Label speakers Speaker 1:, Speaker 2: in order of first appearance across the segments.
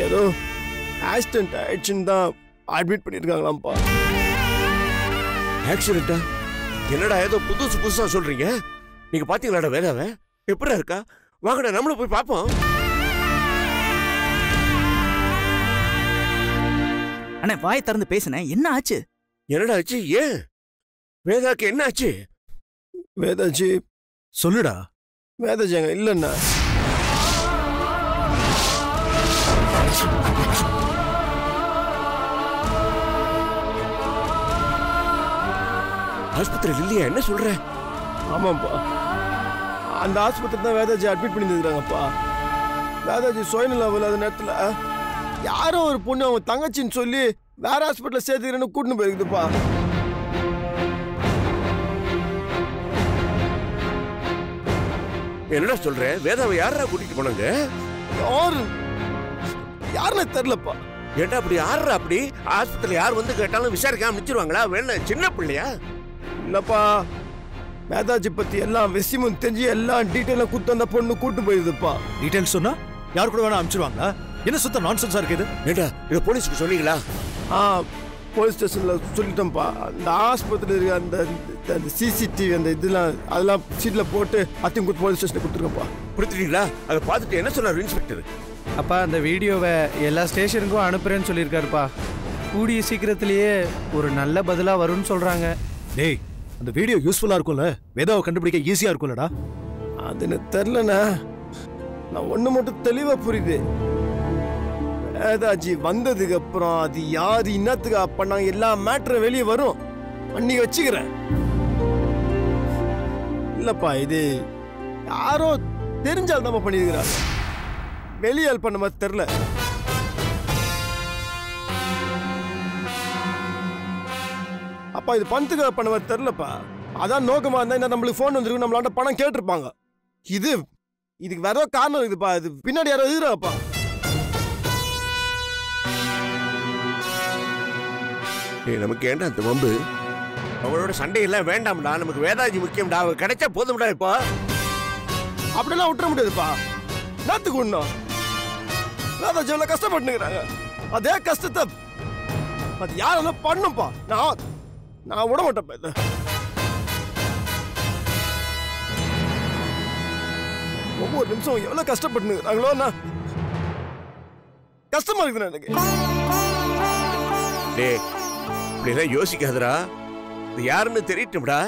Speaker 1: ஏதோ ஆக்சிடென்ட் ஆயிடுச்சுன்னு தான் அட்மிட் பண்ணியிருக்காங்களாம்ப்பா.
Speaker 2: ஆக்சிடென்ட்டா? என்னடா ஏதோ புதுசா சொல்றீங்க? நீங்க பாத்தீங்களாடா வேதாவை? எப்படிடா இருக்கா? வாங்கடா நம்மளும் போய் பார்ப்போம்.
Speaker 3: அண்ணே வாய் திறந்து பேசுனேன், என்ன ஆச்சு?
Speaker 2: என்னடா ஆச்சு? ஏன் வேதாக்கு என்ன ஆச்சு?
Speaker 1: வேதாஜி
Speaker 4: சொல்லுடா.
Speaker 1: வேதாஜி அங்க இல்லைண்ணா.
Speaker 2: ஆஸ்பத்திரியில் இல்லையா? என்ன சொல்ற?
Speaker 1: ஆமாப்பா, அந்த ஆஸ்பத்திரி தான் வேதாஜி அட்மிட் பண்ணியிருக்காங்கப்பா. வேதாஜி சுயநிலை இல்லாத நேரத்தில் யாரோ ஒரு பொண்ணு அவன் தங்கச்சின்னு சொல்லி வேற ஹாஸ்பிட்டலில் சேர்த்துக்கிறேன்னு கூட்டின்னு போயிருக்குதுப்பா.
Speaker 2: என்னடா சொல்ற? வேதாவை யாரா கூட்டிட்டு போனாங்க?
Speaker 1: யாருன்னு தெரியலப்பா.
Speaker 2: ஏண்டா அப்படி யாரா? அப்படி ஆஸ்பத்திரியில் யார் வந்து கேட்டாலும் விசாரிக்காம நிச்சிருவாங்களா? வேணா சின்ன பிள்ளையா?
Speaker 1: இல்லப்பா, வேதாஜி பத்தி எல்லாம் விஷயமும் தெரிஞ்சு எல்லாம் டீட்டெயிலாக கூட்டு வந்த பொண்ணு கூட்டு போயிருதுப்பா.
Speaker 4: டீடைல்ஸ் சொன்னா யார் கூட வேணா அனுப்பிச்சிருவாங்களா? என்ன சுத்த நான்சென்ஸா இருக்குது?
Speaker 2: ஏண்டா இதை போலீஸ்க்கு சொன்னீங்களா?
Speaker 1: போலீஸ் ஸ்டேஷனில் சொல்லிட்டோம்ப்பா. அந்த ஆஸ்பத்திரி இருக்க அந்த சிசிடிவி அந்த இதெல்லாம் அதெல்லாம் சீட்டில் போட்டு அத்தையும் கொடுத்து போலீஸ் ஸ்டேஷனில் கொடுத்துருக்கோம்ப்பா.
Speaker 2: கொடுத்துட்டீங்களா? அதை பார்த்துட்டு என்ன சொன்னார் இன்ஸ்பெக்டர்?
Speaker 5: அப்பா அந்த வீடியோவை எல்லா ஸ்டேஷனுக்கும் அனுப்புறேன்னு சொல்லியிருக்காருப்பா. கூடிய சீக்கிரத்திலேயே ஒரு நல்ல பதிலாக வரும்னு சொல்கிறாங்க.
Speaker 4: டேய், அந்த வீடியோ யூஸ்ஃபுல்லா இருக்கும்ல? வேதாவை கண்டுபிடிக்க ஈஸியா இருக்கும்லடா?
Speaker 1: அது எனக்கு தெரிலண்ணா. நான் ஒன்று மட்டும் தெளிவாக புரியுது. வேதாஜி வந்ததுக்கு அப்புறம் அது யாரு இன்னத்துக்கு பண்ணாங்க எல்லா மேட்டரும் வெளியே வரும். அன்னைக்கு வச்சுக்கிறேன். இல்லப்பா, இது யாரோ தெரிஞ்சால் தான் பண்ணிருக்கிறா. வெளியால் பண்ண மாதிரி தெரியல. அப்பா இது பணத்துக்காக பண்ண மாதிரி தெரியலப்பா. அதான் நோக்கமா இருந்தா நம்மளுக்கு போன் வந்துருக்கு, நம்மளாண்ட பணம் கேட்டிருப்பாங்க. இதுக்கு வேற காரணம் இருக்குதுப்பா. இது பின்னாடி யாரோ எழுதுறாப்பா.
Speaker 2: நமக்கு ஏன்டா அந்த வம்பு? அவங்களோட சண்டையெல்லாம் வேண்டாம்டா. நமக்கு வேதாஜி முக்கியம்டா. அவ கிடைச்சா போதும்டா. இப்போ
Speaker 1: அப்படிலாம் விட்டுற முடியாதுப்பா. நாத்துக்கு ஒண்ணும் வேதாஜி எவ்வளவு கஷ்டப்பட்டுக்கிறாங்க. அதே கஷ்டத்தை அது யாரெல்லாம் பண்ணும்பா. நான் விட மாட்டேன். இதை ஒவ்வொரு நிமிஷம் எவ்வளவு கஷ்டப்பட்டுக்கிறாங்களோ கஷ்டமா இருக்குது எனக்கு.
Speaker 2: இப்படிதான் யோசிக்காதடா. இது யாருன்னு தெரியட்டும்டா.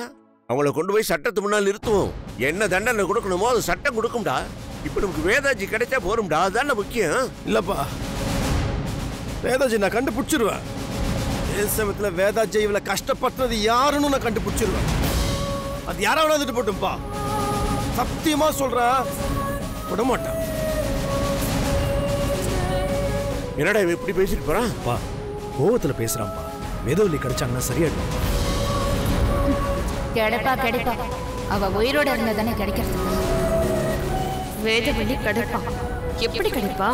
Speaker 2: அவங்கள கொண்டு போய் சட்டத்து முன்னால் நிறுத்துவோம். என்ன தண்டனை கொடுக்கணுமோ அது சட்டம் கொடுக்கும்டா. இப்ப நமக்கு வேதாஜி கிடைச்சா போரும்டா. அதுதானே முக்கியம்.
Speaker 1: இல்லப்பா, வேதாஜி நான் கண்டுபிடிச்சிருவேன். அதே சமயத்துல வேதாஜி இவ்வளவு கஷ்டப்பட்டது யாருன்னு நான் கண்டுபிடிச்சிருவேன். அது யாராவது வந்துட்டு போட்டும்பா. சத்தியமா சொல்றேன், விட மாட்டேன்.
Speaker 2: என்னடா இவன் இப்படி பேசிட்டு போறான்?
Speaker 4: கோவத்துல பேசுறான்பா. வேதவல்லி கிடைச்சாங்கன்னா சரியாயிடும்.
Speaker 6: கிடைப்பா. அவ உயிரோட இருந்ததானே கிடைக்கிறது. வேதவல்லி கிடைப்பா. எப்படி கிடைப்பா?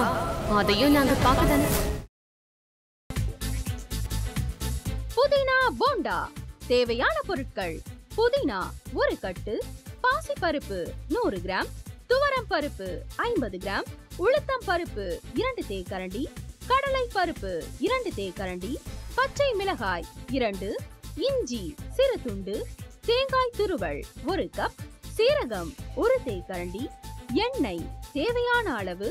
Speaker 6: அதையும் நாங்க பார்க்கதானே.
Speaker 7: புதினா போண்டா தேவையான பொருட்கள்: புதினா 1 கட்டு, பாசிப்பருப்பு 100 கிராம், துவரம் பருப்பு 50 கிராம், உளுத்தம் பருப்பு 2 தேக்கரண்டி, கடலை பருப்பு 2 தேக்கரண்டி, பச்சை மிளகாய் 2, இஞ்சி சிறு துண்டு, தேங்காய் துருவல் 1 கப், சீரகம் 1 தேக்கரண்டி, எண்ணெய் தேவையான அளவு,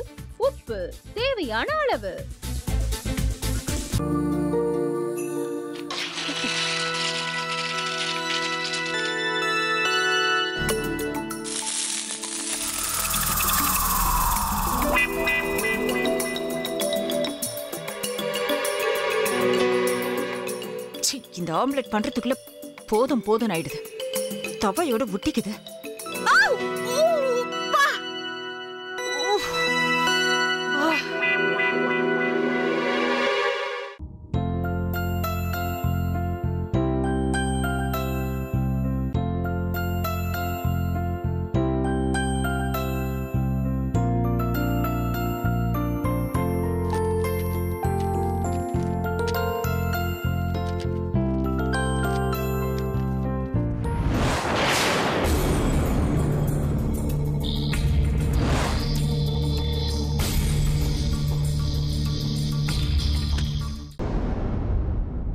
Speaker 7: உப்பு தேவையான அளவு.
Speaker 8: இந்த ஆம்லெட் பண்றதுக்குள்ள போதும் ஆயிடுது. தவையோட ஒட்டிக்குது.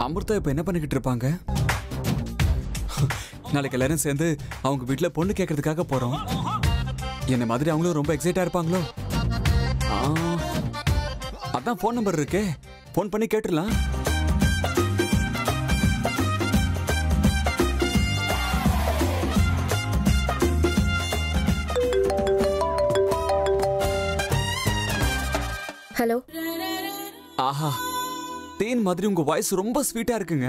Speaker 9: அமிர்தா இப்ப என்ன பண்ணிக்கிட்டு இருப்பாங்க? நாளைக்கு எல்லாரும் சேர்ந்து அவங்க வீட்டுல பொண்ணு கேட்கறதுக்காக போறோம். என்ன மாதிரி அவங்களும் ரொம்ப எக்ஸைட்டா இருப்பாங்களோ? அதான் போன் நம்பர் இருக்கே, போன் பண்ணி கேட்டுடலாம்.
Speaker 10: ஹலோ.
Speaker 9: ஆஹா, தேன் மாதிரி உங்க வாய்ஸ் ரொம்ப ஸ்வீட்டா இருக்குங்க.